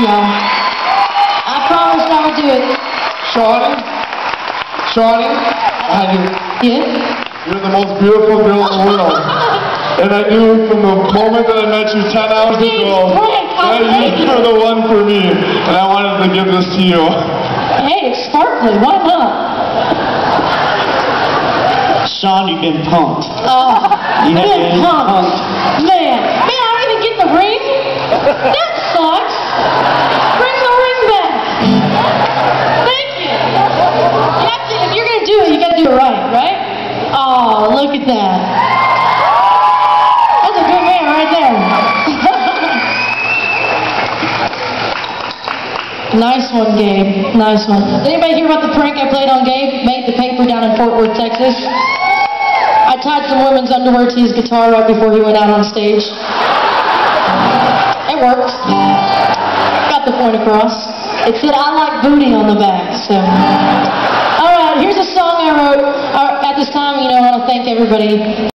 y'all. I promised I would do it. Shawnee, Yeah? you're the most beautiful girl in the world. And I knew from the moment that I met you 10 hours ago that you were the one for me. And I wanted to give this to you. Hey, it's sparkly. Why not? Sean, you've been punked. Oh, You have been been punked. Man, I don't even get the ring? That sucks. Bring the ring back. Thank you. If you're going to do it, you got to do it right? Oh, look at that. That's a good man right there. Nice one, Gabe. Nice one. Did anybody hear about the prank I played on Gabe? Made the paper down in Fort Worth, Texas. I tied some women's underwear to his guitar right before he went out on stage. It worked. Got the point across. It said, "I like booty" on the back, so. Alright, here's a song I wrote at this time. I want to thank everybody.